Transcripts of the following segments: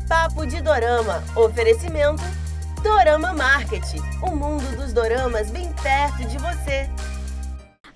Papo de Dorama. Oferecimento Dorama Market. O mundo dos doramas bem perto de você.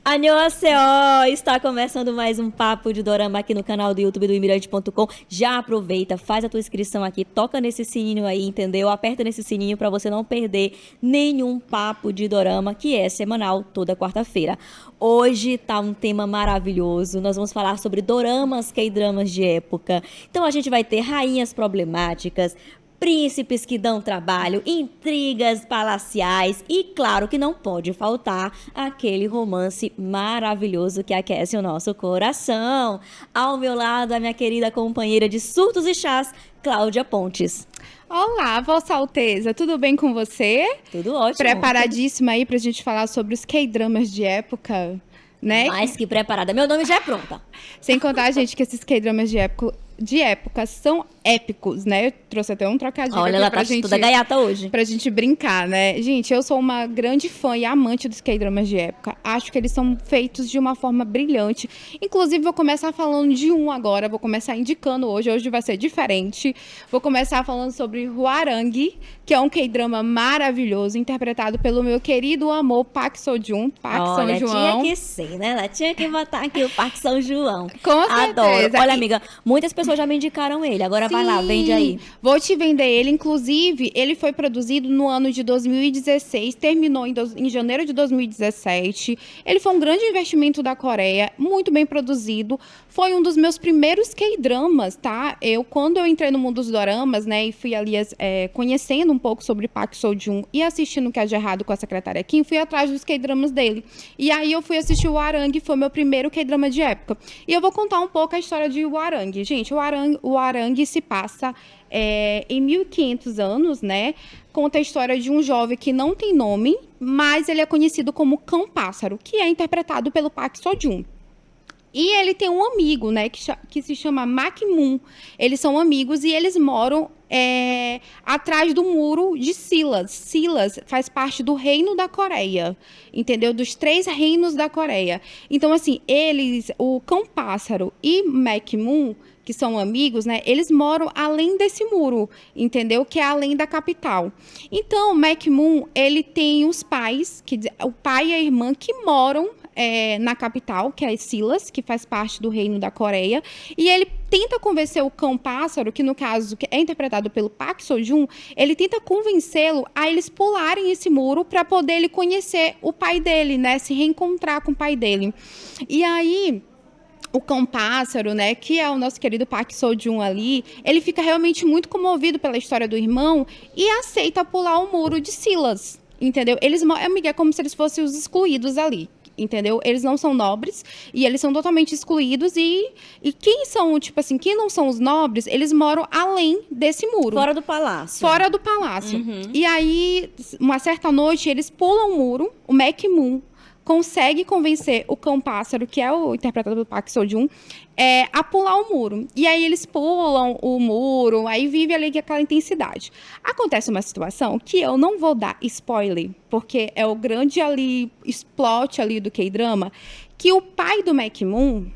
Annyeonghaseyo! Está começando mais um Papo de Dorama aqui no canal do YouTube do Imirante.com. Já aproveita, faz a tua inscrição aqui, toca nesse sininho aí, entendeu? Aperta nesse sininho para você não perder nenhum Papo de Dorama, que é semanal, toda quarta-feira. Hoje tá um tema maravilhoso, nós vamos falar sobre doramas, K-dramas de época. Então a gente vai ter rainhas problemáticas, príncipes que dão trabalho, intrigas palaciais e, claro, que não pode faltar aquele romance maravilhoso que aquece o nosso coração. Ao meu lado, a minha querida companheira de surtos e chás, Cláudia Pontes. Olá, Vossa Alteza, tudo bem com você? Tudo ótimo. Preparadíssima aí pra gente falar sobre os K-dramas de época, né? Mais que preparada. Meu nome já é pronta. Sem contar, gente, que esses K-dramas de época são épicos, né? Eu trouxe até um trocadilho. Olha, ela tá toda gaiata hoje. Pra gente brincar, né? Gente, eu sou uma grande fã e amante dos K-dramas de época. Acho que eles são feitos de uma forma brilhante. Inclusive, vou começar falando de um agora. Vou começar indicando hoje. Hoje vai ser diferente. Vou começar falando sobre Hwarang, que é um K-drama maravilhoso, interpretado pelo meu querido amor Park Seo-joon. Olha, São João. tinha que ser, né? Ela tinha que botar aqui o Park São João. Com certeza. Adoro. Olha, amiga, muitas pessoas já me indicaram ele. Agora vai lá, vende aí. Vou te vender ele. Inclusive, ele foi produzido no ano de 2016, terminou em janeiro de 2017. Ele foi um grande investimento da Coreia, muito bem produzido. Foi um dos meus primeiros K-dramas, tá? Quando eu entrei no mundo dos doramas, né, e fui ali conhecendo um pouco sobre Park Seo-joon e assistindo O Que Há de Errado com a Secretária Kim, fui atrás dos K-dramas dele. E aí eu fui assistir o Hwarang, foi meu primeiro K-drama de época. E eu vou contar um pouco a história de Hwarang. Gente, o Hwarang se passa em 1500 anos, né? Conta a história de um jovem que não tem nome, mas ele é conhecido como Cão-Pássaro, que é interpretado pelo Park Seo-joon. E ele tem um amigo, né, que se chama Mak-moon. Eles são amigos e eles moram atrás do muro de Silas. Silas faz parte do reino da Coreia, entendeu? Dos 3 reinos da Coreia. Então, assim, o Cão-Pássaro e Mak-moon, que são amigos, né? Eles moram além desse muro, entendeu? Que é além da capital. Então, o Mak-moon, ele tem os pais, o pai e a irmã que moram na capital, que é Silas, que faz parte do reino da Coreia, e ele tenta convencer o Cão-Pássaro, que no caso que é interpretado pelo Park Seo-joon, ele tenta convencê-lo a eles pularem esse muro para poder ele conhecer o pai dele, né? Se reencontrar com o pai dele. E aí o Cão-Pássaro, né, que é o nosso querido Park Seo-joon ali, ele fica realmente muito comovido pela história do irmão e aceita pular o muro de Silas, entendeu? É como se eles fossem os excluídos ali, entendeu? Eles não são nobres e eles são totalmente excluídos e quem são, tipo assim, quem não são os nobres, eles moram além desse muro. Fora do palácio. Fora do palácio. Uhum. E aí, uma certa noite, eles pulam o muro, o Mak-moon consegue convencer o Cão-Pássaro, que é o interpretado pelo Park Seo-joon, a pular o muro. E aí eles pulam o muro, aí vive ali aquela intensidade. Acontece uma situação que eu não vou dar spoiler, porque é o grande ali, plot ali do K-drama, que o pai do Mak-moon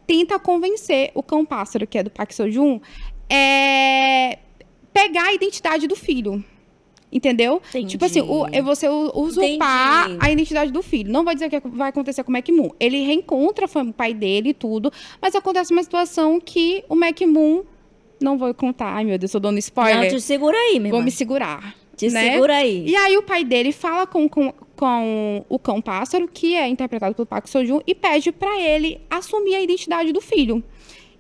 tenta convencer o Cão-Pássaro, que é do Park Seo-joon, pegar a identidade do filho. Entendeu? Entendi. Tipo assim, você usurpar a identidade do filho. Não vai dizer o que vai acontecer com o Mak-moon. Ele reencontra o pai dele e tudo, mas acontece uma situação que o Mak-moon... Não vou contar. Ai, meu Deus, eu tô dando spoiler. Não, te segura aí, meu irmão. Vou me segurar. Te segura aí. E aí o pai dele fala com o Cão-Pássaro, que é interpretado pelo Park Seo-joon, e pede pra ele assumir a identidade do filho.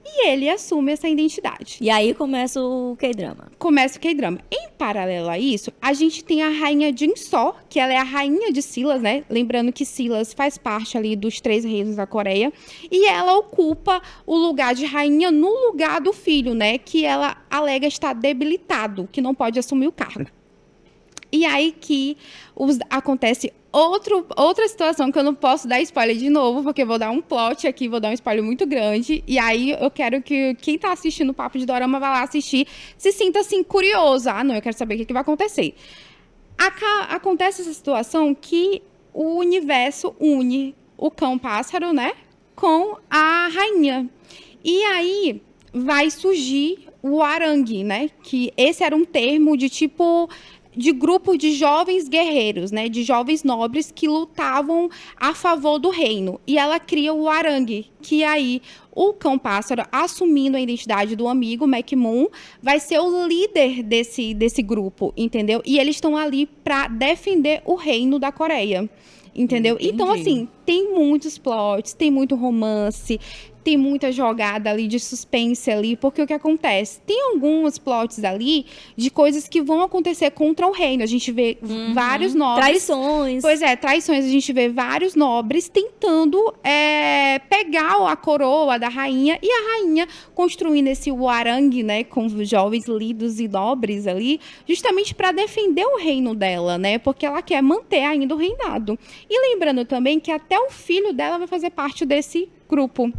E ele assume essa identidade. E aí começa o K-drama. Começa o K-drama. Em paralelo a isso, a gente tem a rainha Jin-soo, que ela é a rainha de Silas, né? Lembrando que Silas faz parte ali dos 3 reinos da Coreia. E ela ocupa o lugar de rainha no lugar do filho, né? Que ela alega estar debilitado, que não pode assumir o cargo. E aí que acontece outra situação que eu não posso dar spoiler de novo, porque eu vou dar um plot aqui, vou dar um spoiler muito grande. E aí eu quero que quem tá assistindo o Papo de Dorama vá lá assistir, se sinta assim, curioso. Ah, não, eu quero saber o que vai acontecer. Acontece essa situação que o universo une o Cão-Pássaro, né, com a rainha. E aí vai surgir o Arangue, né? Que esse era um termo de tipo de grupo de jovens guerreiros, né? De jovens nobres que lutavam a favor do reino. E ela cria o Arangue, que aí o Cão-Pássaro, assumindo a identidade do amigo, Mac-Moon, vai ser o líder desse grupo, entendeu? E eles estão ali para defender o reino da Coreia. Entendeu? Entendi. Então, assim, tem muitos plots, tem muito romance, tem muita jogada ali de suspense ali, porque o que acontece? Tem alguns plots ali de coisas que vão acontecer contra o reino. A gente vê vários nobres... Traições. Pois é, traições. A gente vê vários nobres tentando pegar a coroa da rainha e a rainha construindo esse warangue, né, com jovens lidos e nobres ali, justamente para defender o reino dela, né, porque ela quer manter ainda o reinado. E lembrando também que até o filho dela vai fazer parte desse grupo.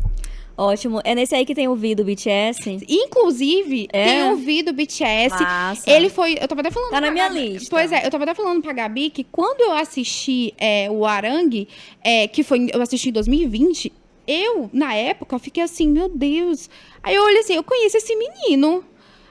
Ótimo. É nesse aí que tem o V do BTS? Inclusive, tem o V do BTS. Massa. Ele foi... Eu tava até falando... Tá na minha Gabi, lista. Pois é, eu tava até falando pra Gabi que quando eu assisti o Arangue, eu assisti em 2020, na época, fiquei assim, meu Deus. Aí eu olhei assim, eu conheço esse menino.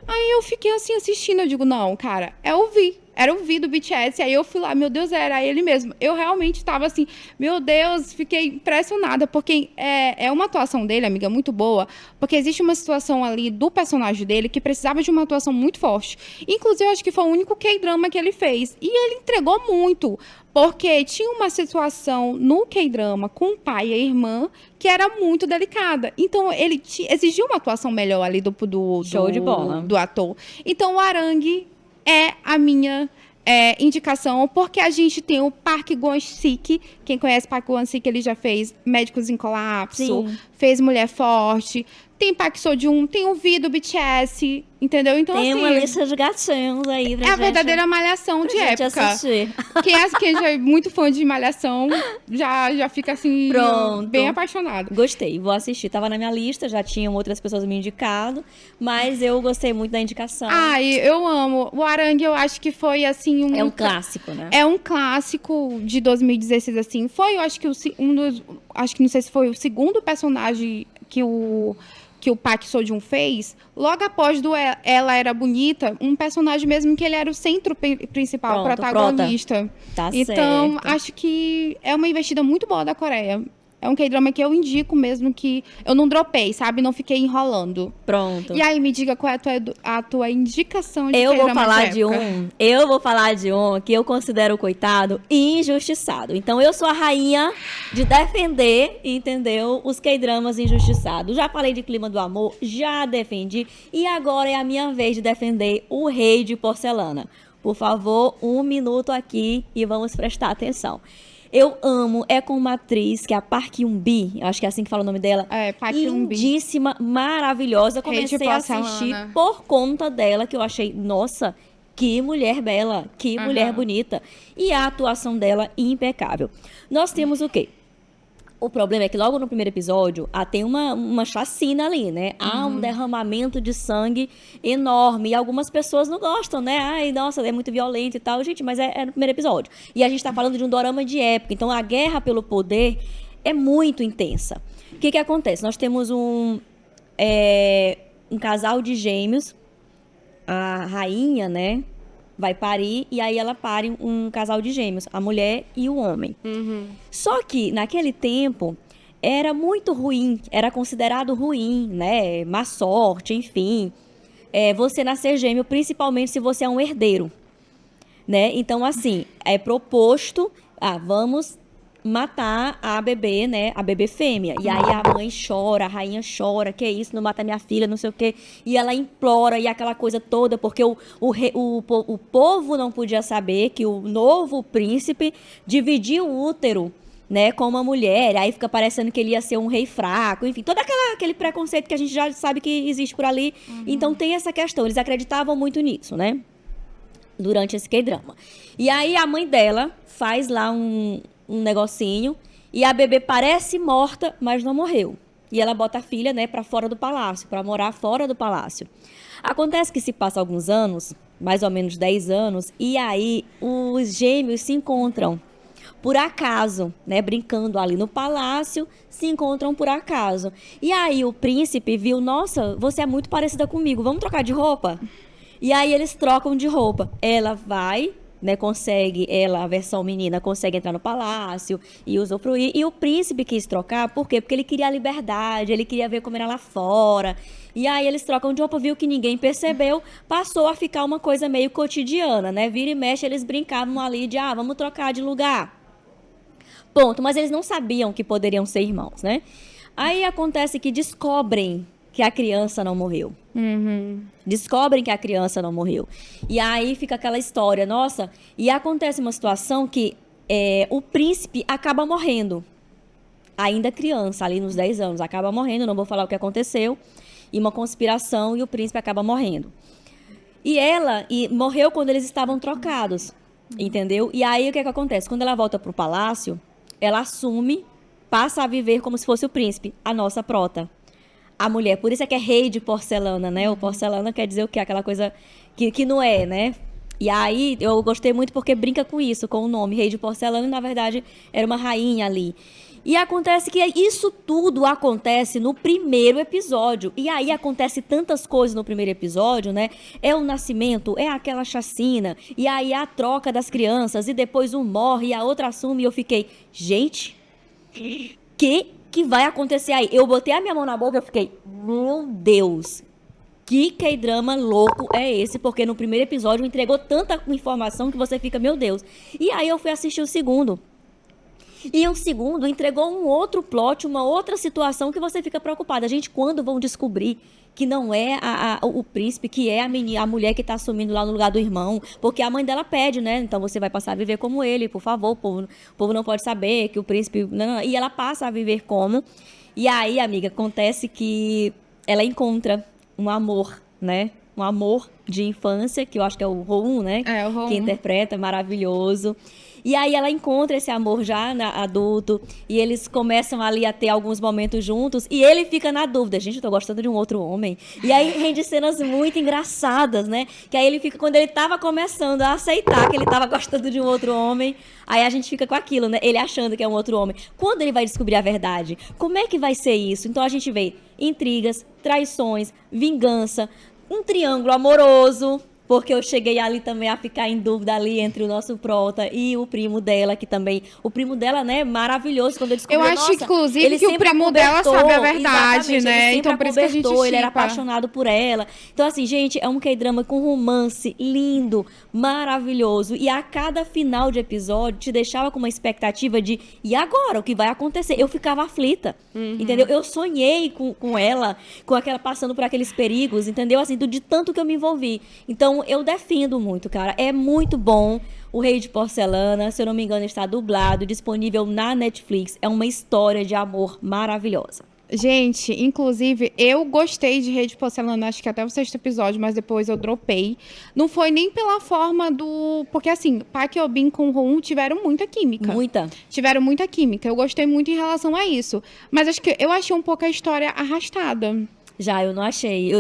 Aí eu fiquei assim, assistindo. Eu digo, não, cara, é o V. Era o V do BTS. Aí eu fui lá, meu Deus, era ele mesmo. Eu realmente tava assim, meu Deus, fiquei impressionada. Porque é uma atuação dele, amiga, muito boa. Porque existe uma situação ali do personagem dele que precisava de uma atuação muito forte. Inclusive, eu acho que foi o único K-drama que ele fez. E ele entregou muito. Porque tinha uma situação no K-drama com o pai e a irmã que era muito delicada. Então, ele exigia uma atuação melhor ali Show de bola. do ator. Então, o Arangue é a minha indicação, porque a gente tem o Park Gon-sik. Quem conhece Park Gon-sik, ele já fez Médicos em Colapso, Sim. fez Mulher Forte. Tem Park Seo-joon, tem o V do BTS, entendeu? Então, Tem assim, uma lista de gatinhos aí pra é a gente, verdadeira malhação de pra gente época. assistir. Quem já é muito fã de malhação, já fica assim, Pronto. bem apaixonado. Gostei, vou assistir. Tava na minha lista, já tinham outras pessoas me indicado, mas eu gostei muito da indicação. Ai, eu amo. O Arangue, eu acho que foi, assim, É um clássico, né? É um clássico de 2016, assim. Foi, eu acho que acho que não sei se foi o segundo personagem que o Park Seo-joon fez, logo após do Ela Era Bonita, um personagem mesmo que ele era o centro principal, o protagonista. Tá então, certo. acho que é uma investida muito boa da Coreia. É um K-drama que eu indico mesmo, que eu não dropei, sabe? Não fiquei enrolando. Pronto. E aí, me diga qual é a tua indicação de Eu vou K-drama falar de de época. eu vou falar de um que eu considero, coitado, injustiçado. Então, eu sou a rainha de defender, entendeu? Os K-dramas injustiçados. Já falei de Clima do Amor, já defendi. E agora é a minha vez de defender o Rei de Porcelana. Por favor, 1 minuto aqui e vamos prestar atenção. Eu amo, é com uma atriz que é a Park Eun-bi, acho que é assim que fala o nome dela. É, Park Eun-bi. Lindíssima, maravilhosa. Rei de Comecei a Porcelana. assistir por conta dela, que eu achei, nossa, que mulher bela, que mulher bonita. E a atuação dela impecável. Nós temos o quê? O problema é que logo no primeiro episódio, tem uma chacina ali, né? Há um derramamento de sangue enorme. E algumas pessoas não gostam, né? Ai, nossa, é muito violento e tal. Gente, mas é no primeiro episódio. E a gente tá falando de um dorama de época. Então, a guerra pelo poder é muito intensa. O que acontece? Nós temos um casal de gêmeos. A rainha, né? Vai parir, e aí ela pare um casal de gêmeos, a mulher e o homem. Só que, naquele tempo, era muito ruim, era considerado ruim, né? Má sorte, enfim. Você nascer gêmeo, principalmente se você é um herdeiro, né? Então, assim, é proposto, vamos matar a bebê, né? A bebê fêmea. E aí a mãe chora, a rainha chora, que isso, não mata minha filha, não sei o quê. E ela implora, e aquela coisa toda, porque o povo não podia saber que o novo príncipe dividiu o útero, né, com uma mulher. Aí fica parecendo que ele ia ser um rei fraco, enfim, todo aquele preconceito que a gente já sabe que existe por ali. Então tem essa questão, eles acreditavam muito nisso, né? Durante esse K-drama. E aí a mãe dela faz lá um negocinho, e a bebê parece morta, mas não morreu. E ela bota a filha, né, para fora do palácio, para morar fora do palácio. Acontece que se passa alguns anos, mais ou menos 10 anos, e aí os gêmeos se encontram. por acaso, né? Brincando ali no palácio, se encontram por acaso. E aí o príncipe viu, nossa, você é muito parecida comigo, vamos trocar de roupa? E aí eles trocam de roupa. Ela vai, né, a versão menina, consegue entrar no palácio e usufruir. E o príncipe quis trocar, por quê? Porque ele queria a liberdade, ele queria ver como era lá fora. E aí eles trocam de roupa, viu que ninguém percebeu, passou a ficar uma coisa meio cotidiana, né? Vira e mexe, eles brincavam ali de, vamos trocar de lugar. Ponto. Mas eles não sabiam que poderiam ser irmãos, né? Aí acontece que descobrem que a criança não morreu. Descobrem que a criança não morreu. E aí fica aquela história, nossa, e acontece uma situação que o príncipe acaba morrendo. Ainda criança, ali nos 10 anos, acaba morrendo, não vou falar o que aconteceu, e uma conspiração, e o príncipe acaba morrendo. E ela morreu quando eles estavam trocados, entendeu? E aí o que acontece? Quando ela volta pro palácio, ela assume, passa a viver como se fosse o príncipe, a nossa prota. A mulher, por isso é que é rei de porcelana, né? O porcelana quer dizer o quê? Aquela coisa que não é, né? E aí, eu gostei muito porque brinca com isso, com o nome, rei de porcelana, e na verdade era uma rainha ali. E acontece que isso tudo acontece no primeiro episódio. E aí acontece tantas coisas no primeiro episódio, né? É o nascimento, é aquela chacina, e aí a troca das crianças, e depois um morre e a outra assume, e eu fiquei, gente, que vai acontecer aí? Eu botei a minha mão na boca e eu fiquei, meu Deus, que K-drama louco é esse? Porque no primeiro episódio entregou tanta informação que você fica, meu Deus. E aí eu fui assistir o segundo. E o segundo entregou um outro plot, uma outra situação que você fica preocupada. Gente, quando vão descobrir que não é o príncipe, que é a mulher que está assumindo lá no lugar do irmão? Porque a mãe dela pede, né? Então você vai passar a viver como ele, por favor. O povo não pode saber que o príncipe... Não. E ela passa a viver como. E aí, amiga, acontece que ela encontra um amor, né? Um amor de infância, que eu acho que é o Roon, né? É, o Roon. Que interpreta, maravilhoso. E aí ela encontra esse amor já adulto, e eles começam ali a ter alguns momentos juntos, e ele fica na dúvida, gente, eu tô gostando de um outro homem. E aí rende cenas muito engraçadas, né? Que aí ele fica, quando ele tava começando a aceitar que ele tava gostando de um outro homem, aí a gente fica com aquilo, né? Ele achando que é um outro homem. Quando ele vai descobrir a verdade? Como é que vai ser isso? Então a gente vê intrigas, traições, vingança, um triângulo amoroso, porque eu cheguei ali também a ficar em dúvida ali entre o nosso prota e o primo dela, que também... O primo dela, né, maravilhoso, quando eu descobri, Eu acho, inclusive, que o primo dela sabe a verdade, né? Então, por isso que a gente ele era apaixonado por ela. Então, assim, gente, é um K-drama com romance lindo, maravilhoso. E a cada final de episódio, te deixava com uma expectativa de, e agora? O que vai acontecer? Eu ficava aflita, entendeu? Eu sonhei com ela, com aquela, passando por aqueles perigos, entendeu? Assim, de tanto que eu me envolvi. Então, eu defendo muito, cara. É muito bom. O Rei de Porcelana, se eu não me engano, está dublado, disponível na Netflix. É uma história de amor maravilhosa. Gente, inclusive, eu gostei de Rei de Porcelana, acho que até o 6º episódio, mas depois eu dropei. Não foi nem pela forma do... Porque, assim, Park Eun-bin com o Roon tiveram muita química. Muita. Tiveram muita química. Eu gostei muito em relação a isso. Mas acho que eu achei um pouco a história arrastada. Já, eu não achei.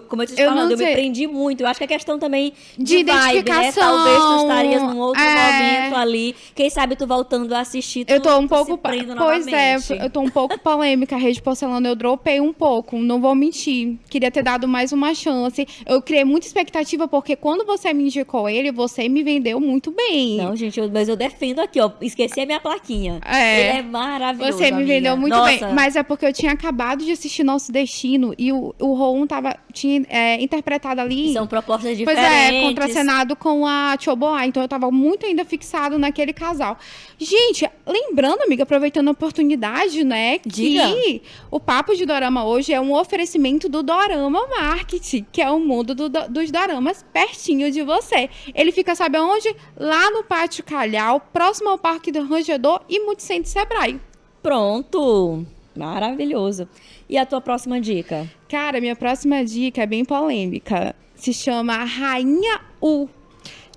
Como eu te Eu falando, não eu me sei. prendi muito. Eu acho que é questão também De vibe, né? identificação. Talvez tu estarias num outro É. momento ali. Quem sabe tu voltando a assistir, tu, Eu tô um tu pouco... se prenda Pois novamente. é, eu tô um pouco polêmica. A Rede Porcelana eu dropei um pouco, não vou mentir. Queria ter dado mais uma chance. Eu criei muita expectativa, porque quando você me indicou ele, você me vendeu muito bem. Não, gente, mas eu defendo aqui, ó. Esqueci a minha plaquinha. É. Ele é maravilhoso, Você me amiga. vendeu muito Nossa. bem. Mas é porque eu tinha acabado de assistir Nosso Destino e o Roon tinha interpretado ali... São propostas Pois diferentes. é, contracenado com a Choboa. Então eu tava muito ainda fixado naquele casal. Gente, lembrando, amiga, aproveitando a oportunidade, né? Diga. Que o Papo de Dorama hoje é um oferecimento do Dorama Market, que é o mundo dos doramas pertinho de você. Ele fica, sabe aonde? Lá no Pátio Calhau, próximo ao Parque do Rangedor e Multicentro Sebrae. Pronto. Maravilhoso. E a tua próxima dica? Cara, minha próxima dica é bem polêmica. Se chama Rainha U,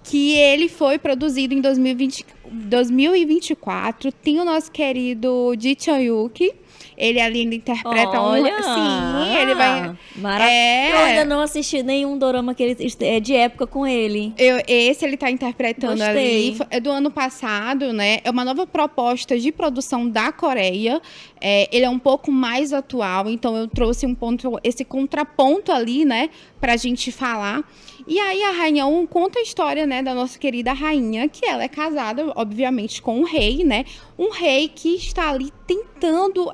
que ele foi produzido em 2020, 2024, tem o nosso querido Ji Chang-wook. Ele ali interpreta Olha, Sim, ele vai... Eu ainda não assisti nenhum dorama que ele é de época com ele. Esse ele tá interpretando Gostei. ali. É do ano passado, né? É uma nova proposta de produção da Coreia. Ele é um pouco mais atual, então eu trouxe esse contraponto ali, né? Pra gente falar. E aí a Rainha 1 conta a história, né, da nossa querida rainha, que ela é casada, obviamente, com um rei, né? Um rei que está ali tentando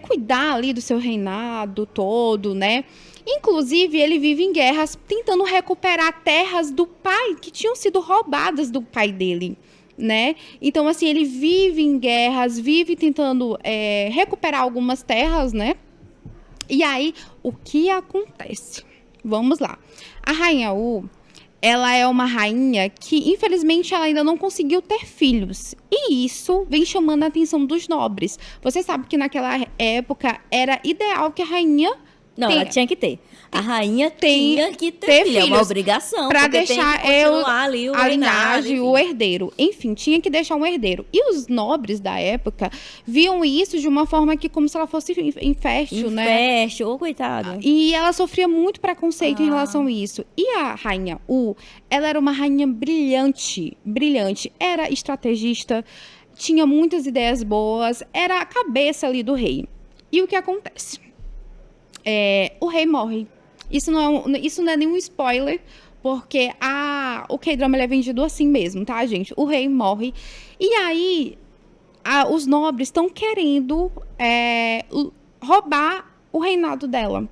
cuidar ali do seu reinado todo, né? Inclusive, ele vive em guerras tentando recuperar terras do pai, que tinham sido roubadas do pai dele, né? Então, assim, ele vive em guerras, vive tentando recuperar algumas terras, né? E aí, o que acontece? Vamos lá. A Rainha Wu, ela é uma rainha que, infelizmente, ela ainda não conseguiu ter filhos. E isso vem chamando a atenção dos nobres. Você sabe que naquela época era ideal que a rainha... Não, ela tinha que ter. A rainha tinha que ter filho. É uma obrigação. Pra deixar ali a linhagem, o herdeiro. Enfim, tinha que deixar um herdeiro. E os nobres da época viam isso de uma forma que, como se ela fosse infértil, né? Infértil, ô, coitada. E ela sofria muito preconceito em relação a isso. E a Rainha Wu, ela era uma rainha brilhante. Brilhante. Era estrategista, tinha muitas ideias boas, era a cabeça ali do rei. E o que acontece? O rei morre. Isso não é nenhum spoiler, porque o K-drama ele é vendido assim mesmo, tá, gente? O rei morre. E aí, os nobres estão querendo roubar o reinado dela.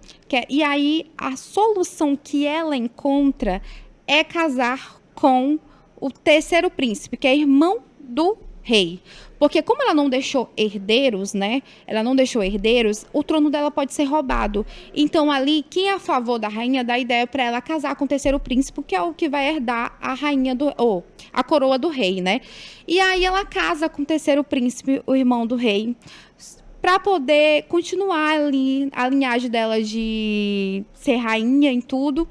E aí, a solução que ela encontra é casar com o terceiro príncipe, que é irmão do rei. Porque como ela não deixou herdeiros, né? Ela não deixou herdeiros, o trono dela pode ser roubado. Então ali, quem é a favor da rainha dá ideia para ela casar com o terceiro príncipe, que é o que vai herdar a rainha a coroa do rei, né? E aí ela casa com o terceiro príncipe, o irmão do rei, para poder continuar ali a linhagem dela de ser rainha em tudo.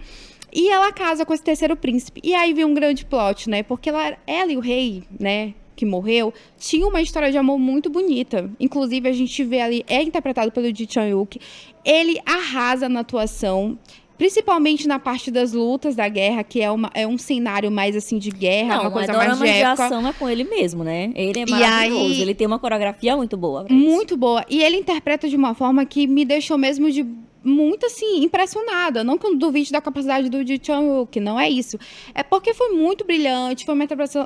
E ela casa com esse terceiro príncipe. E aí vem um grande plot, né? Porque ela e o rei, né, que morreu, tinha uma história de amor muito bonita. Inclusive, a gente vê ali, é interpretado pelo Ji Chang-wook. Ele arrasa na atuação, principalmente na parte das lutas da guerra, que é um cenário mais assim de guerra, uma coisa mais de época. A ação é com ele mesmo, né? Ele é maravilhoso, ele tem uma coreografia muito boa. Muito boa. E ele interpreta de uma forma que me deixou mesmo muito, assim, impressionada. Não que eu duvide da capacidade do Ji Chang-wook, não é isso. É porque foi muito brilhante, foi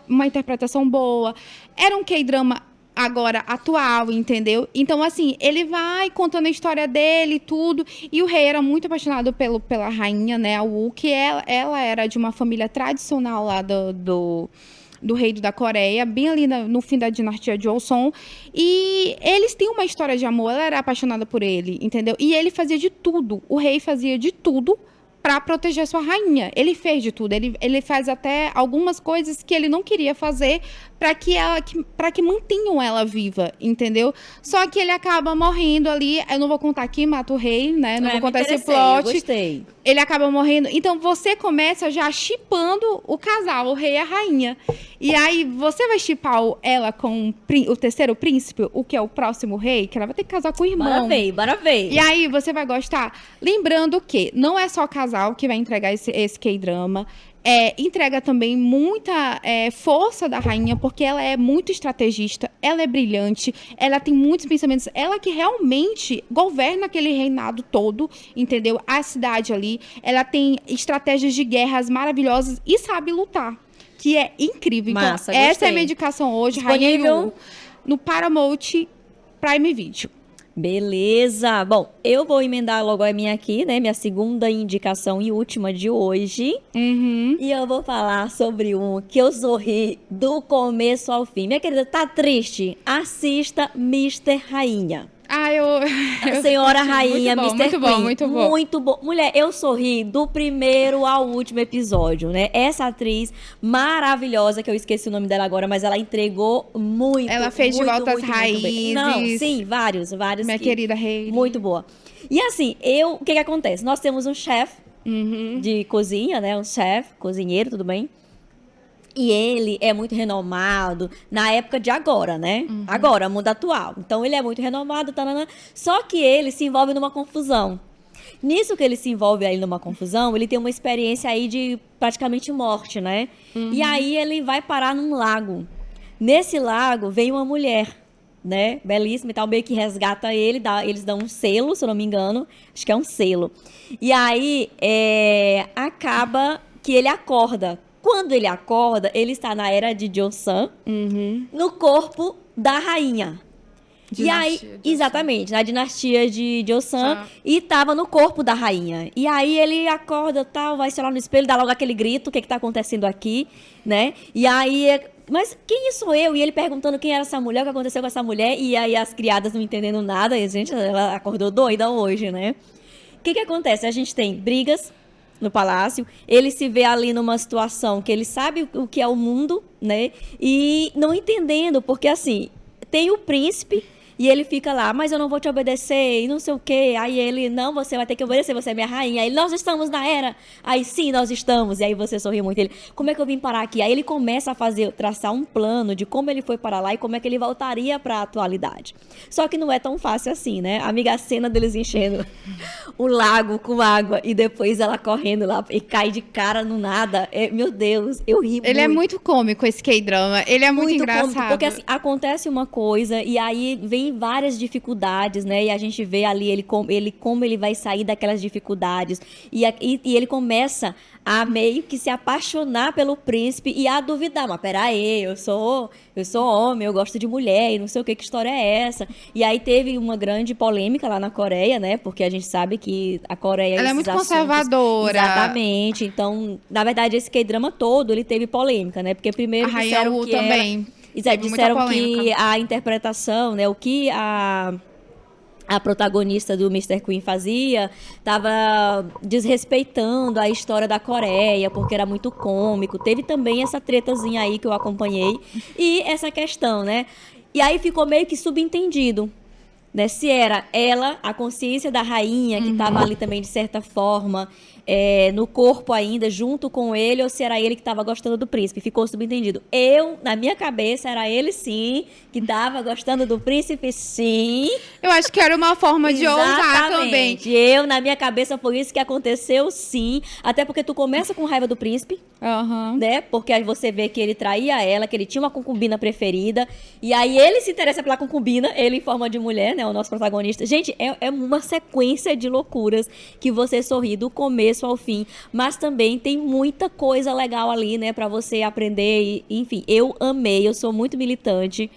uma interpretação boa. Era um K-drama agora atual, entendeu? Então, assim, ele vai contando a história dele e tudo. E o rei era muito apaixonado pela rainha, né, a Wu, que ela era de uma família tradicional lá do reino da Coreia, bem ali no fim da dinastia Joseon. E eles têm uma história de amor, ela era apaixonada por ele, entendeu? E ele fazia de tudo, o rei fazia de tudo para proteger sua rainha. Ele fez de tudo, ele faz até algumas coisas que ele não queria fazer para que mantenham ela viva, entendeu? Só que ele acaba morrendo ali, eu não vou contar aqui, mata o rei, né? Não vou contar esse plot. Eu gostei. Ele acaba morrendo. Então, você começa já shippando o casal, o rei e a rainha. E aí, você vai shippar ela com o terceiro príncipe, o que é o próximo rei, que ela vai ter que casar com o irmão. Bora ver. E aí, você vai gostar. Lembrando que não é só casal que vai entregar esse K-drama. Entrega também muita força da rainha, porque ela é muito estrategista, ela é brilhante, ela tem muitos pensamentos, ela que realmente governa aquele reinado todo, entendeu? A cidade ali, ela tem estratégias de guerras maravilhosas e sabe lutar, que é incrível. Massa, então, essa gostei. é a minha indicação hoje, Disponível Rainha Yu, no Paramount Prime Video. Beleza. Bom, eu vou emendar logo a minha aqui, né? Minha segunda indicação e última de hoje. Uhum. E eu vou falar sobre um que eu sorri do começo ao fim. Minha querida, tá triste? Assista Mr. Rainha. Rainha, Senhora Rainha, Mr. Queen. Muito bom. Muito bom. Mulher, eu sorri do primeiro ao último episódio, né? Essa atriz maravilhosa, que eu esqueci o nome dela agora, mas ela entregou muito. Ela fez muito, De Volta às muito Raízes. bem. Não, sim, vários. Minha querida Hayley. Muito boa. E assim, o que acontece? Nós temos um chefe de cozinha, né? Um chefe, cozinheiro, tudo bem? E ele é muito renomado na época de agora, né? Agora, mundo atual. Então, ele é muito renomado, tanana, só que ele se envolve numa confusão. Nisso que ele se envolve aí numa confusão, ele tem uma experiência aí de praticamente morte, né? E aí ele vai parar num lago. Nesse lago vem uma mulher, né? Belíssima e tal, meio que resgata ele, eles dão um selo, se eu não me engano. Acho que é um selo. E aí acaba que ele acorda. Quando ele acorda, ele está na era de Joseon, no corpo da rainha. E aí, exatamente, na dinastia de Joseon, e tava no corpo da rainha. E aí ele acorda, tal, vai se olhar no espelho, dá logo aquele grito, o que tá acontecendo aqui, né? E aí, mas quem sou eu? E ele perguntando quem era essa mulher, o que aconteceu com essa mulher, e aí as criadas não entendendo nada, e, gente, ela acordou doida hoje, né? O que acontece? A gente tem brigas no palácio, ele se vê ali numa situação que ele sabe o que é o mundo, né? E não entendendo, porque assim, tem o príncipe e ele fica lá, mas eu não vou te obedecer e não sei o quê. Aí ele, não, você vai ter que obedecer, você é minha rainha. Aí, nós estamos na era. Aí, sim, nós estamos. E aí você sorri muito. Ele, como é que eu vim parar aqui? Aí ele começa a traçar um plano de como ele foi parar lá e como é que ele voltaria para a atualidade. Só que não é tão fácil assim, né? Amiga, a cena deles enchendo o lago com água e depois ela correndo lá e cai de cara no nada. Meu Deus, eu ri muito. Ele é muito cômico, esse K-drama. Ele é muito engraçado. Cômico, porque assim, acontece uma coisa e aí vem várias dificuldades, né? E a gente vê ali como ele vai sair daquelas dificuldades. E ele começa a meio que se apaixonar pelo príncipe e a duvidar. Mas peraí, eu sou homem, eu gosto de mulher e não sei o que história é essa. E aí teve uma grande polêmica lá na Coreia, né? Porque a gente sabe que a Coreia... Ela é muito conservadora. Exatamente. Então, na verdade, esse K-drama todo, ele teve polêmica, né? Porque primeiro disseram que também. Disseram que a interpretação, né, o que a protagonista do Mr. Queen fazia, estava desrespeitando a história da Coreia, porque era muito cômico. Teve também essa tretazinha aí que eu acompanhei. E essa questão, né? E aí ficou meio que subentendido, né? Se era ela, a consciência da rainha, que estava ali também, de certa forma, no corpo ainda, junto com ele, ou se era ele que estava gostando do príncipe. Ficou subentendido. Na minha cabeça, era ele sim, que estava gostando do príncipe sim. Eu acho que era uma forma de ousar também. Na minha cabeça, foi isso que aconteceu sim. Até porque tu começa com raiva do príncipe, né? Porque aí você vê que ele traía ela, que ele tinha uma concubina preferida. E aí ele se interessa pela concubina, ele em forma de mulher, né? O nosso protagonista. Gente, é uma sequência de loucuras que você sorri do começo ao fim, mas também tem muita coisa legal ali, né, pra você aprender, e, enfim, eu amei, eu sou muito militante,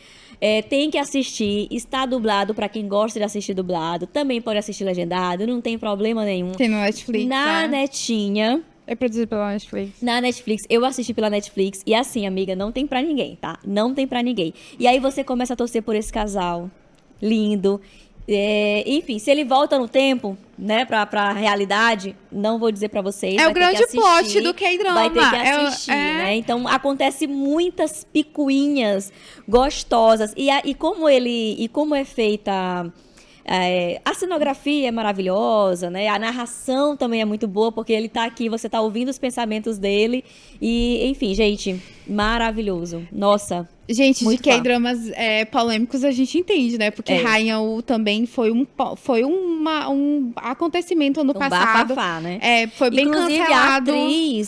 tem que assistir, está dublado pra quem gosta de assistir dublado, também pode assistir legendado, não tem problema nenhum. Tem no Netflix, na netinha. É produzido pela Netflix. Na Netflix, eu assisti pela Netflix, e assim, amiga, não tem pra ninguém, tá? Não tem pra ninguém. E aí você começa a torcer por esse casal lindo. Enfim, se ele volta no tempo, né, pra realidade, não vou dizer pra vocês. É o grande plot do K-drama. Vai ter que assistir, né? Então, acontece muitas picuinhas gostosas. E como é feita... a cenografia é maravilhosa, né? A narração também é muito boa, porque ele tá aqui, você tá ouvindo os pensamentos dele. E, enfim, gente, maravilhoso. Nossa... Gente, de K-dramas polêmicos a gente entende, né? Porque Rainha U também foi um acontecimento ano passado. Bafafá, né? Foi bem inclusive, cancelado.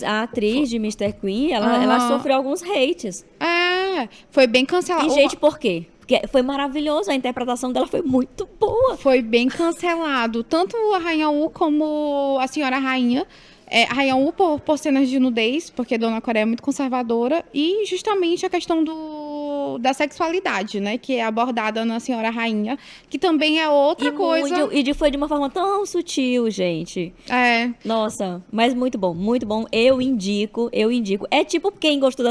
A atriz de Mr. Queen, ela sofreu alguns hates. Foi bem cancelado. E, gente, por quê? Porque foi maravilhoso, a interpretação dela foi muito boa. Foi bem cancelado. Tanto a Rainha U como a Senhora Rainha. A Rainha U por cenas de nudez, porque a Dona Coreia é muito conservadora, e justamente a questão da sexualidade, né, que é abordada na Senhora Rainha, que também é outra coisa. Foi de uma forma tão sutil, gente. Nossa, mas muito bom, muito bom. Eu indico. É tipo quem gostou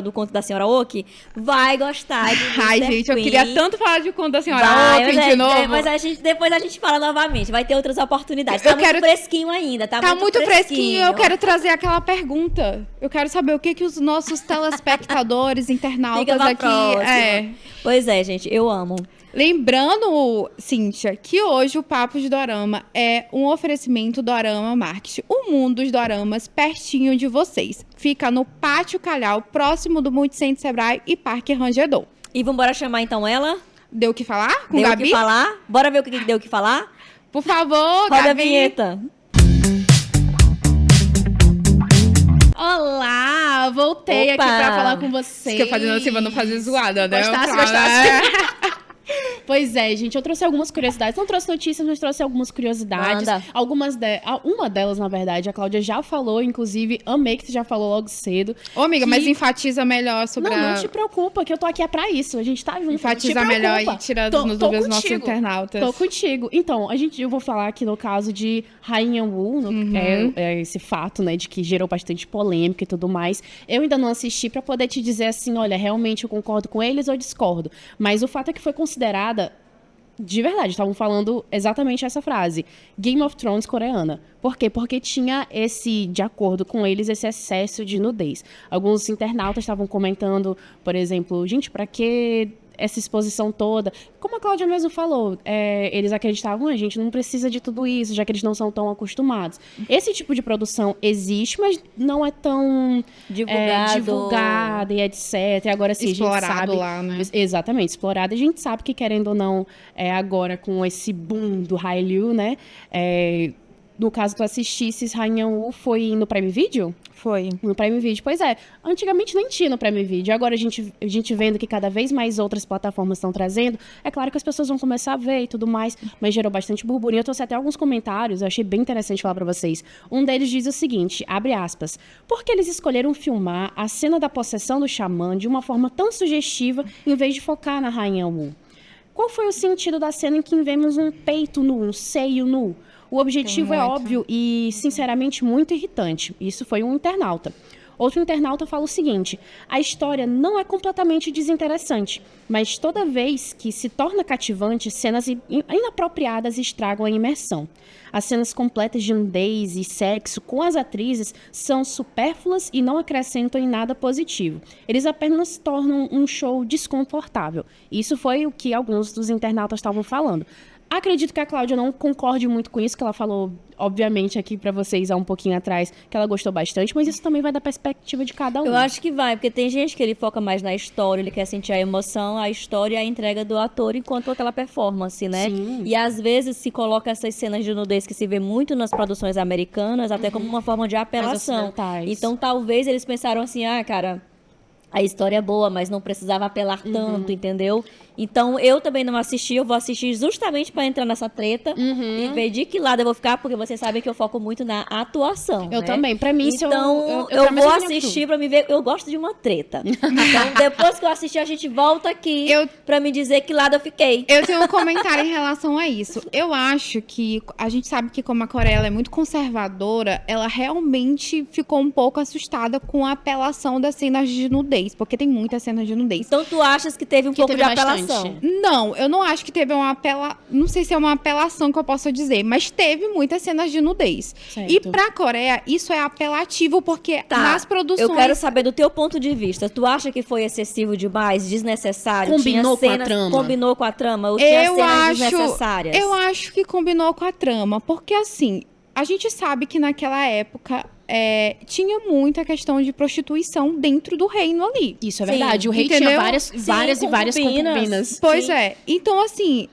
do conto da Senhora Oki, vai gostar de Mr. Ai, gente, Queen. Eu queria tanto falar de conto da Senhora Oki de novo. Mas depois a gente fala novamente, vai ter outras oportunidades. Tá muito fresquinho ainda, tá muito fresquinho. Eu quero trazer aquela pergunta. Eu quero saber o que os nossos telespectadores, internautas aqui... Pois é, gente, eu amo. Lembrando, Cíntia, que hoje o Papo de Dorama é um oferecimento Dorama Market. O mundo dos doramas pertinho de vocês. Fica no Pátio Calhau, próximo do Multicentro Sebrae e Parque Rangedor. E vambora chamar então ela? Deu o que falar com Deu o Gabi? que falar? Bora ver o que deu o que falar? Por favor, Roda Gabi. a vinheta. Olá, voltei Opa! aqui pra falar com vocês. Que eu fazendo assim pra não fazer zoada, né? Gostasse, Claro, gostasse. Pois é, gente, eu trouxe algumas curiosidades. Não trouxe notícias, mas trouxe algumas curiosidades. Manda. Uma delas, na verdade, a Cláudia já falou, inclusive, amei que você já falou logo cedo. Ô, amiga, Que- mas enfatiza melhor sobre Não, a... não te preocupa, que eu tô aqui é pra isso. A gente tá junto. Enfatiza Não te melhor preocupa. e tira Tô- das tô dúvidas dos nossos contigo. internautas. Tô contigo. Então, eu vou falar aqui no caso de Rainha Wu, é esse fato, né, de que gerou bastante polêmica e tudo mais. Eu ainda não assisti pra poder te dizer assim, olha, realmente eu concordo com eles ou discordo. Mas o fato é que foi considerada, de verdade, estavam falando exatamente essa frase, Game of Thrones coreana. Por quê? Porque tinha de acordo com eles, esse excesso de nudez. Alguns internautas estavam comentando, por exemplo, gente, pra que essa exposição toda? Como a Cláudia mesmo falou, eles acreditavam, a gente não precisa de tudo isso, já que eles não são tão acostumados. Esse tipo de produção existe, mas não é tão divulgada e etc. Agora sim, a gente Explorado sabe... lá, né? Exatamente, explorada. A gente sabe que, querendo ou não, agora com esse boom do Hallyu, né? No caso, tu assistisse Rainha Wu, foi no Prime Video? Foi. No Prime Video, pois é. Antigamente nem tinha no Prime Video. Agora a gente vendo que cada vez mais outras plataformas estão trazendo, é claro que as pessoas vão começar a ver e tudo mais, mas gerou bastante burburinho. Eu trouxe até alguns comentários, eu achei bem interessante falar pra vocês. Um deles diz o seguinte, abre aspas, por que eles escolheram filmar a cena da possessão do xamã de uma forma tão sugestiva, em vez de focar na Rainha Wu? Qual foi o sentido da cena em que vemos um peito nu, um seio nu? O objetivo é óbvio e, sinceramente, muito irritante. Isso foi um internauta. Outro internauta fala o seguinte, a história não é completamente desinteressante, mas toda vez que se torna cativante, cenas inapropriadas estragam a imersão. As cenas completas de nudez e sexo com as atrizes são supérfluas e não acrescentam em nada positivo. Eles apenas tornam um show desconfortável. Isso foi o que alguns dos internautas estavam falando. Acredito que a Cláudia não concorde muito com isso, que ela falou, obviamente, aqui pra vocês há um pouquinho atrás, que ela gostou bastante, mas isso também vai da perspectiva de cada um. Eu acho que vai, porque tem gente que ele foca mais na história, ele quer sentir a emoção, a história e a entrega do ator enquanto aquela performance, né? Sim. E às vezes se coloca essas cenas de nudez que se vê muito nas produções americanas, até como uma forma de apelação. ocidentais. Então talvez eles pensaram assim, cara, a história é boa, mas não precisava apelar tanto, entendeu? Então, eu também não assisti, eu vou assistir justamente pra entrar nessa treta e ver de que lado eu vou ficar, porque vocês sabem que eu foco muito na atuação, Eu né? também. Pra mim, se Então, eu eu vou assistir pra me ver, eu gosto de uma treta. Então, depois que eu assistir, a gente volta aqui pra me dizer que lado eu fiquei. Eu tenho um comentário em relação a isso. Eu acho que a gente sabe que como a Coreia ela é muito conservadora, ela realmente ficou um pouco assustada com a apelação das cenas de nudez, porque tem muitas cenas de nudez. Então, tu achas que teve um pouco de teve bastante. apelação? Não, eu não acho que teve uma não sei se é uma apelação que eu possa dizer, mas teve muitas cenas de nudez. Certo. E pra Coreia, isso é apelativo, porque nas produções... Eu quero saber do teu ponto de vista. Tu acha que foi excessivo demais, desnecessário? Combinou Tinha com a trama? Combinou com a trama? Ou tinha cenas desnecessárias? Eu acho que combinou com a trama, porque assim, a gente sabe que naquela época tinha muita questão de prostituição dentro do reino ali. Isso é Sim. verdade. O rei Entendeu? tinha várias concubinas. concubinas. Pois Sim. é. Então, assim,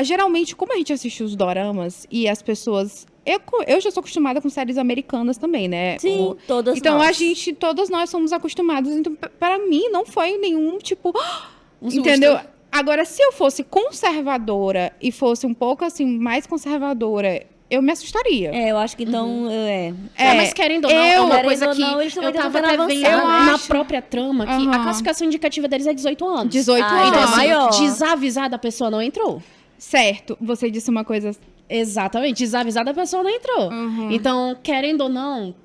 geralmente, como a gente assiste os doramas e as pessoas... Eu já sou acostumada com séries americanas também, né? Sim, todas Então, nós. todos nós somos acostumados. Então, para mim, não foi nenhum, tipo... Um susto. entendeu? Agora, se eu fosse conservadora e fosse um pouco, assim, mais conservadora, eu me assustaria. Eu acho que então... Mas querendo ou não, é uma querendo coisa ou que não, eles também eu tava estão até tentando vendo avançar, né? na própria trama que a Aham. classificação indicativa deles é 18 anos. 18 Ah, anos. então Então, assim, maior. desavisada a pessoa não entrou. Certo. Você disse uma coisa... Exatamente, desavisada a pessoa não entrou. Então, querendo ou não,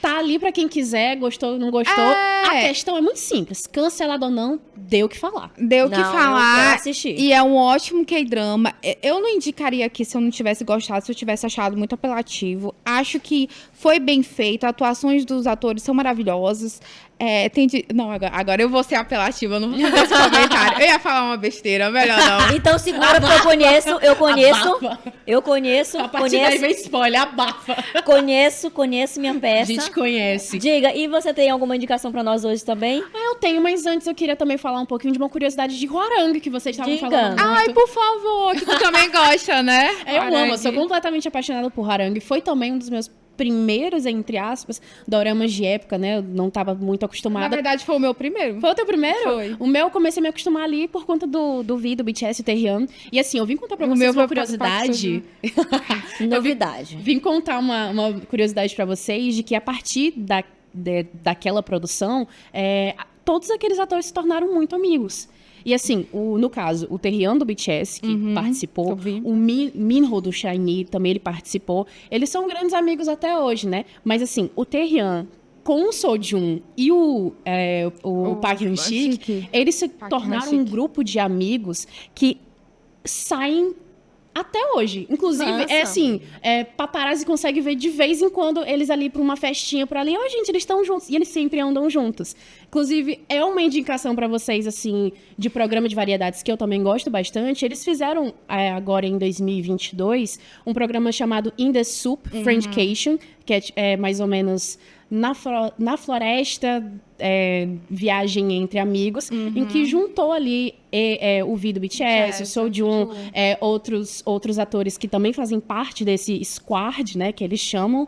tá ali pra quem quiser, gostou, não gostou. A questão é muito simples, cancelado ou não, deu o que falar. Deu o que Não, eu falar. quero assistir. E é um ótimo K-drama. Eu não indicaria aqui se eu não tivesse gostado, se eu tivesse achado muito apelativo. Acho que foi bem feito. Atuações dos atores são maravilhosas. Não, agora eu vou ser apelativa, eu não vou fazer esse comentário. Eu ia falar uma besteira, melhor não. Então segura, porque eu conheço. A partir daí vem spoiler, abafa. Conheço minha A peça. gente conhece. Diga, e você tem alguma indicação pra nós hoje também? Eu tenho, mas antes eu queria também falar um pouquinho de uma curiosidade de Huarang, que vocês estavam Diga. falando muito. Ai, por favor, que tu também gosta, né? Eu amo, Huarang. eu sou completamente apaixonada por Huarang. Foi também um dos meus primeiros, entre aspas, doramas de época, né? Eu não tava muito Na acostumada. verdade, foi o meu primeiro. Foi o teu primeiro? Foi. O meu eu comecei a me acostumar ali por conta do V, do BTS e Taehyung. E assim, eu vim contar pra O vocês meu uma foi curiosidade. Novidade. Vim contar uma curiosidade pra vocês de que a partir daquela produção, todos aqueles atores se tornaram muito amigos. E assim, no caso, o Taehyung do BTS, que participou, eu vi. o Minho do SHINee também ele participou. Eles são grandes amigos até hoje, né? Mas assim, o Taehyung com o Sojun e o Park Hyun-sik, Hyun-sik. eles se Park tornaram um Hyun-sik. grupo de amigos que saem até hoje. Inclusive, Nossa. paparazzi consegue ver de vez em quando eles ali pra uma festinha por ali. Ó, gente, eles estão juntos. E eles sempre andam juntos. Inclusive, é uma indicação pra vocês, assim, de programa de variedades que eu também gosto bastante. Eles fizeram, agora em 2022, um programa chamado In the Soup, Friendcation, que é mais ou menos na floresta, viagem entre amigos, em que juntou ali o V do BTS, o Sojun, outros atores que também fazem parte desse squad, né, que eles chamam.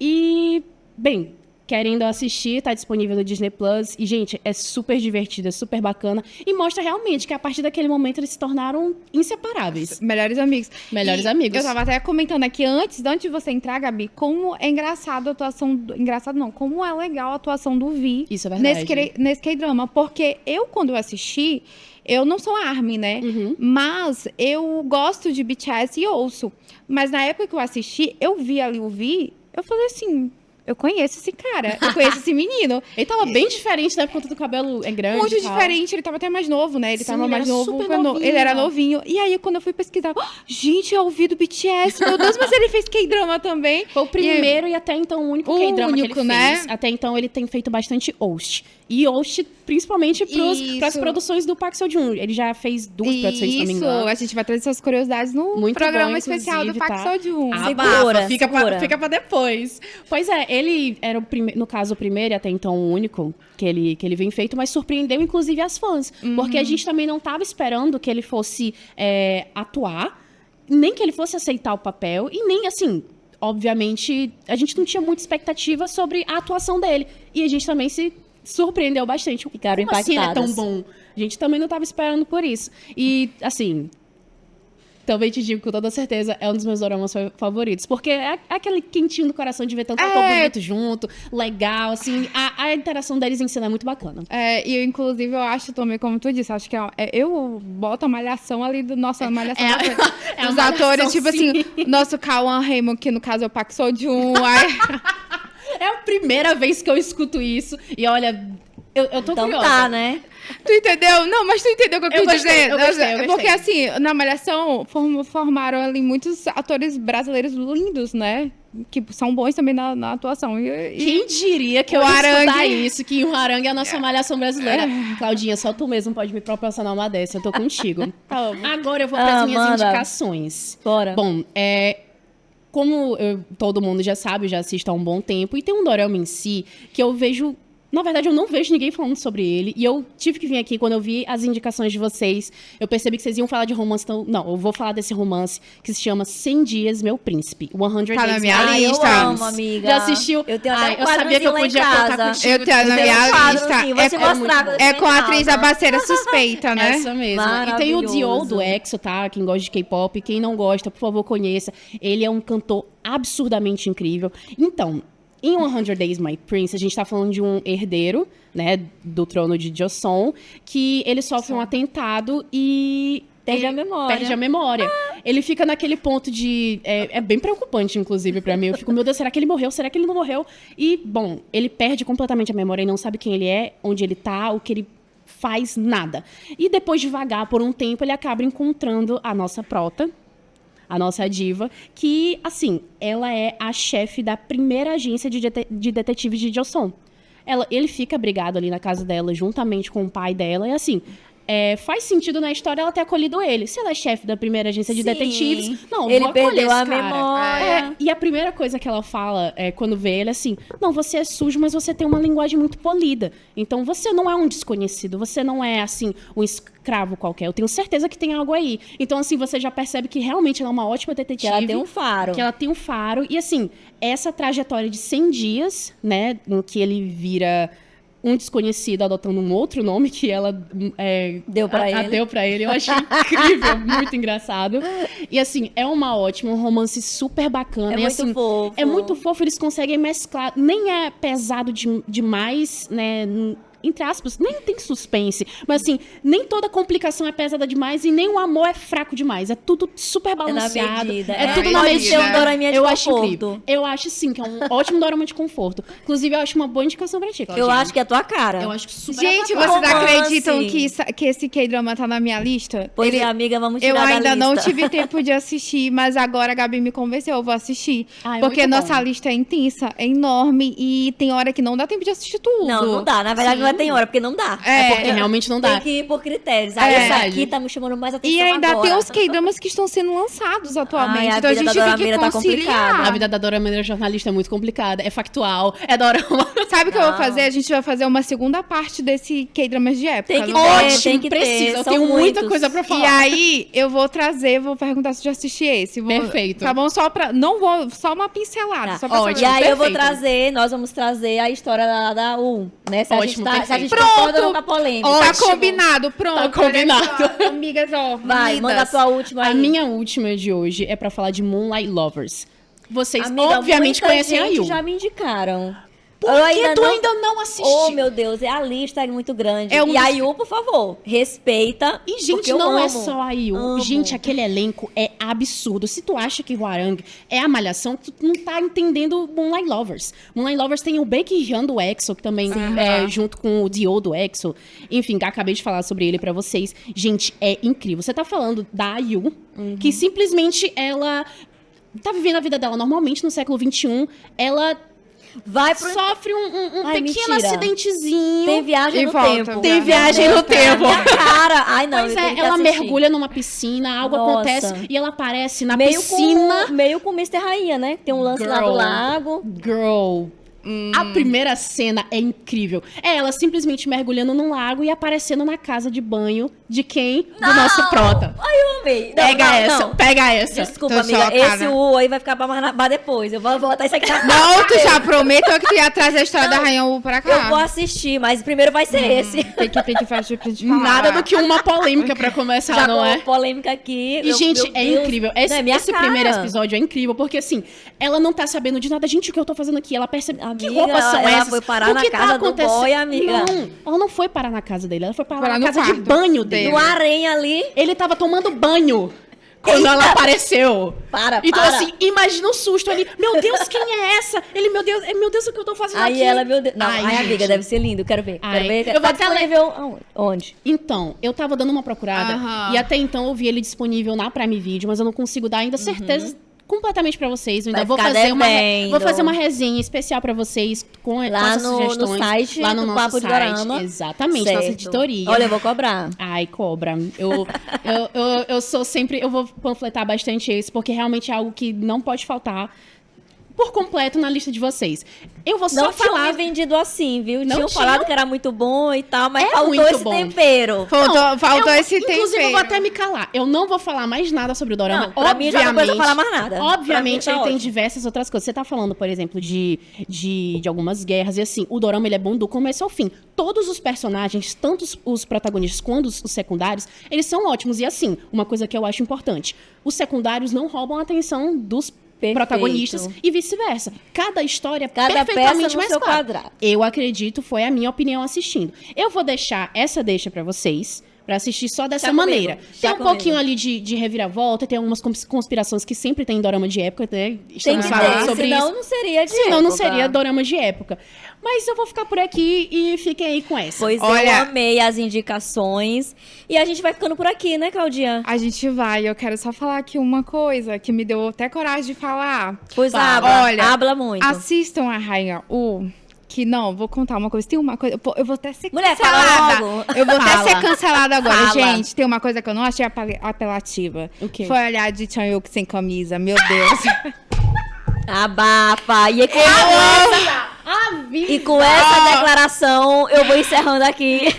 E, bem, querendo assistir, tá disponível no Disney Plus. E, gente, é super divertido, é super bacana. E mostra realmente que a partir daquele momento eles se tornaram inseparáveis. Melhores amigos. Melhores E amigos. Eu tava até comentando aqui antes de você entrar, Gabi, como é engraçado a atuação. Engraçado não, como é legal a atuação do Vi Isso é verdade. nesse K-drama. Porque quando eu assisti, eu não sou ARMY, né? Mas eu gosto de BTS e ouço. Mas na época que eu assisti, eu vi ali o Vi, eu falei assim. Eu conheço esse cara, eu conheço esse menino. Ele tava bem diferente, né? Por conta do cabelo grande. Muito e tal. diferente, ele tava até mais novo, né? Ele Sim, tava ele mais era novo. super Ele era novinho. novinho. E aí, quando eu fui pesquisar, gente, eu ouvi do BTS, meu Deus, mas ele fez K-drama também. Foi o primeiro e até então o único O K-drama que ele único, fez. né? Até então ele tem feito bastante host. E host, principalmente Isso. pras produções do Park Seo-joon. Ele já fez duas produções, se não me Isso, engano. a gente vai trazer essas curiosidades no Muito programa bom, especial do inclusive, Park tá? Seo-joon. Segura, Fica segura. fica pra depois. Pois é, ele era no caso o primeiro e até então o único que ele vem feito, mas surpreendeu inclusive as fãs. Porque a gente também não tava esperando que ele fosse atuar, nem que ele fosse aceitar o papel, e nem assim, obviamente, a gente não tinha muita expectativa sobre a atuação dele. E a gente também se surpreendeu bastante. Ficaram Como assim ele é tão impactadas. bom? A gente também não tava esperando por isso. E, assim, também te digo com toda certeza, é um dos meus doramas favoritos. Porque é aquele quentinho do coração de ver tanto ator bonito junto, legal, assim. A interação deles em cena é muito bacana. E eu, inclusive, eu acho também, como tu disse, acho que eu boto a malhação ali do nossa malhação é dos a atores, malhação, tipo sim. assim, nosso Kawan Raymond, que no caso é o Park Seo-joon, aí... É a primeira vez que eu escuto isso. E olha, eu tô Então curiosa. tá, né? Tu entendeu? Não, mas tu entendeu o que eu quis gostei, dizer? eu gostei. Porque assim, na Malhação formaram ali muitos atores brasileiros lindos, né? Que são bons também na atuação. Quem diria que eu O ia escutar Huarang. isso, que o Huarang é a nossa malhação brasileira. Claudinha, só tu mesmo pode me proporcionar uma dessa, eu tô contigo. Agora eu vou para as minhas manda. indicações. Bora. Bom, como todo mundo já sabe, eu já assisto há um bom tempo, e tem um dorama em si que eu vejo... Na verdade, eu não vejo ninguém falando sobre ele. E eu tive que vir aqui, quando eu vi as indicações de vocês, eu percebi que vocês iam falar de romance. Então, não, eu vou falar desse romance que se chama 100 Dias, Meu Príncipe. 100 Tá na Days, minha My Eu lista. amo, amiga. Já assistiu? Eu tenho até Ai, um eu sabia que eu quadrozinho lá podia em contar casa. contigo. Eu tenho na tenho minha um quadrozinho, lista. vou te mostrar quando eu É com a chegar em atriz casa. A Baceira Suspeita, né? Essa mesmo. E tem o Dio Maravilhoso. do EXO, tá? Quem gosta de K-pop. Quem não gosta, por favor, conheça. Ele é um cantor absurdamente incrível. Então, em 100 Days My Prince, a gente tá falando de um herdeiro, né, do trono de Joseon, que ele sofre um atentado e... Perde ele a memória. Perde a memória. Ele fica naquele ponto de... É bem preocupante, inclusive, pra mim. Eu fico, meu Deus, será que ele morreu? Será que ele não morreu? E, bom, ele perde completamente a memória e não sabe quem ele é, onde ele tá, o que ele faz, nada. E depois de vagar por um tempo, ele acaba encontrando a nossa prota, a nossa diva, que, assim, ela é a chefe da primeira agência de detetives de Joseon. ele fica brigado ali na casa dela, juntamente com o pai dela, e assim... faz sentido na história ela ter acolhido ele. Se ela é chefe da primeira agência de Sim. detetives, não, Ele vou acolher perdeu esse a cara. memória. E a primeira coisa que ela fala quando vê ele é assim: não, você é sujo, mas você tem uma linguagem muito polida. Então você não é um desconhecido, você não é assim um escravo qualquer. Eu tenho certeza que tem algo aí. Então, assim, você já percebe que realmente ela é uma ótima detetive. Que ela tem um faro. Que ela tem um faro. E assim, essa trajetória de 100 dias, né, em que ele vira um desconhecido adotando um outro nome que ela Deu pra ele. Eu achei incrível, muito engraçado. E assim, é uma ótima, um romance super bacana. É e, muito assim, fofo. É muito fofo, eles conseguem mesclar. Nem é pesado demais, né? Entre aspas, nem tem suspense. Mas assim, nem toda complicação é pesada demais e nem o amor é fraco demais. É tudo super balanceado. na medida. É tudo na Pode medida. ser um doraminha de Eu acho conforto. incrível. Eu acho sim, que é um ótimo dorama de conforto. Inclusive, eu acho uma boa indicação pra ti, Claudinha. Eu acho que é a tua cara. Eu acho que super Gente, adequado. vocês Romance. acreditam que esse K-drama tá na minha lista? Pois é, amiga, vamos tirar Eu da ainda não lista. tive tempo de assistir, mas agora a Gabi me convenceu, eu vou assistir. Ah, é porque muito nossa bom. lista é intensa, é enorme e tem hora que não dá tempo de assistir tudo. Não dá. Na verdade, não é tem hora, porque não dá. Porque realmente não dá. Tem que ir por critérios. Aí essa aqui tá me chamando mais atenção E ainda agora. tem os K-dramas que estão sendo lançados atualmente. Ai, a então a vida gente da tem que dorameira tá conciliar. complicada. A vida da dorameira jornalista é muito complicada. É factual, é dorama. Sabe o que eu vou Não. fazer? A gente vai fazer uma segunda parte desse K-dramas de época. Tem que não ter, vai? tem que ter. precisa. Eu São tenho muita muitos. coisa pra E falar. aí, eu vou perguntar se já assisti esse. Perfeito. Tá bom? Não vou, só uma pincelada. Tá. Só pra Ótimo. E aí eu vou perfeito. nós vamos trazer a história da U, né? Se Ótimo, a gente perfeito. concorda ou não com a polêmica. Tá Ótimo. combinado, pronto. Tá combinado. Olha só, amigas, ó. Vai, unidas. manda a tua última aí. A minha última de hoje é pra falar de Moonlight Lovers. Vocês Amiga, obviamente muita conhecem a gente Yu. já me indicaram. Por que tu ainda não assistiu? Oh, meu Deus, a lista é muito grande. É um E a dos- Yu, por favor, respeita. E, gente, porque eu não é amo. só a Yu. Amo. Gente, aquele elenco é absurdo. Se tu acha que Hwarang é a Malhação, tu não tá entendendo Moonlight Lovers. Moonlight Lovers tem o Baekhyun do EXO, que também é junto com o Dio do EXO. Enfim, acabei de falar sobre ele pra vocês. Gente, é incrível. Você tá falando da Yu, que simplesmente ela tá vivendo a vida dela normalmente no século XXI. Ela Vai pro... sofre um Ai, pequeno mentira. acidentezinho. Tem viagem E no volta. tempo. Tem viagem Meu no Deus, tempo. minha cara. Ai, não, Pois eu tenho que ela assistir. mergulha numa piscina, algo Nossa. acontece e ela aparece na Meio piscina. meio com o Mr. Rainha, né? Tem um lance lá do Girl. lago. Girl. A primeira cena é incrível. É ela simplesmente mergulhando num lago e aparecendo na casa de banho de quem? Do nosso prota. Ai, eu amei. Não, Pega não, essa, não. pega essa. Desculpa, Tô amiga. chocada. Esse U aí vai ficar pra mais depois. Eu vou botar isso aqui na Não, tu já prometeu que tu ia trazer a história da Rainha U pra cá. Eu vou assistir, mas primeiro vai ser esse. Tem que fazer pra gente falar. Nada do que uma polêmica pra começar, Já não com é? polêmica aqui. E, gente, é Deus. incrível. Não, é minha Esse cara. primeiro episódio é incrível, porque assim, ela não tá sabendo de nada. Gente, o que eu tô fazendo aqui? Ela percebe que Amiga, roupas são ela essas. foi parar o na que casa tá do acontecendo? boy, amiga. Não, ela não foi parar na casa dele, ela foi parar Parar na no casa de quarto banho dele. dele. No aranha ali. Ele tava tomando banho quando ela apareceu. Então, para. assim, imagina o susto ali. Meu Deus, quem é essa? Ele, meu Deus, o que eu tô fazendo Aí aqui? ela, meu Deus. Não, ai, gente. amiga, deve ser lindo. Quero ver. Ai, Quero ver. eu vou Tá até ler. disponível onde? Então, eu tava dando uma procurada Aham. e até então eu vi ele disponível na Prime Video, mas eu não consigo dar ainda certeza completamente pra vocês. Eu ainda Vai vou ficar fazer, devendo. vou fazer uma resenha especial pra vocês com Lá essas no sugestões. site lá no do nosso Papo de site. Dorama. Exatamente, Certo. nossa editoria. Olha, eu vou cobrar. Ai, cobra. Eu sou sempre. Eu vou panfletar bastante esse, porque realmente é algo que não pode faltar por completo na lista de vocês. Eu vou só Não tinham falar. me vendido assim, viu? Não Tinham tinham? falado que era muito bom e tal, mas É faltou muito esse bom. tempero. Faltou esse Inclusive, tempero. eu vou até me calar. Eu não vou falar mais nada sobre o dorama. Não, pra mim já não precisa falar mais nada. Obviamente, Pra mim ele tá tem ótimo. diversas outras coisas. Você tá falando, por exemplo, de algumas guerras. E assim, o dorama ele é bom do começo ao fim. Todos os personagens, tanto os protagonistas quanto os secundários, eles são ótimos. E assim, uma coisa que eu acho importante. Os secundários não roubam a atenção dos Perfeito. protagonistas e vice-versa. Cada história Cada perfeitamente peça no seu mesclada. quadrado. Eu acredito, foi a minha opinião assistindo. Eu vou deixar essa deixa pra vocês, pra assistir só dessa Tá maneira. comigo, Tem tá um comigo. pouquinho ali de reviravolta, tem algumas conspirações que sempre tem em dorama de época, né? Tem Estamos que falando ter, sobre senão isso. não seria de Senão não época. seria dorama de época. Mas eu vou ficar por aqui e fiquem aí com essa. Pois Olha- eu amei as indicações. E a gente vai ficando por aqui, né, Claudinha? A gente vai, eu quero só falar aqui uma coisa que me deu até coragem de falar. Pois Fala. habla, Olha, habla muito. Assistam a Rainha U, que não, vou contar uma coisa. Tem uma coisa. Pô, eu vou até ser Mulher, cancelada. fala logo. Eu vou até Fala. ser cancelada agora, Fala. gente. Tem uma coisa que eu não achei apelativa. O quê? Foi olhar de Chanyeok sem camisa. Meu Deus. Abafa. E com Ah. essa declaração, eu vou encerrando aqui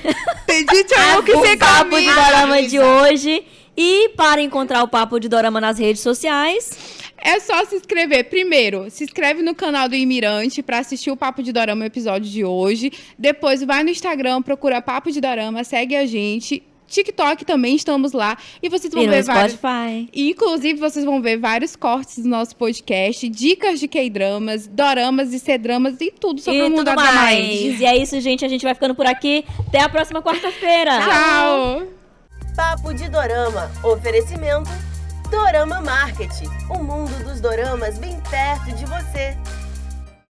De Chanyeok sem o Papo de camisa. Dorama de hoje. E para encontrar o Papo de Dorama nas redes sociais, É só se inscrever. Primeiro, se inscreve no canal do Imirante pra assistir o Papo de Dorama, o episódio de hoje. Depois vai no Instagram, procura Papo de Dorama, segue a gente. TikTok também, estamos lá. E vocês vão e no ver vários... Spotify. Inclusive, vocês vão ver vários cortes do nosso podcast, dicas de K-dramas, doramas e C-dramas e tudo sobre o E mundo tudo da mais. Dramaend. E é isso, gente. A gente vai ficando por aqui. Até a próxima quarta-feira. Tchau! Papo de Dorama. Oferecimento Dorama Market. O mundo dos doramas bem perto de você.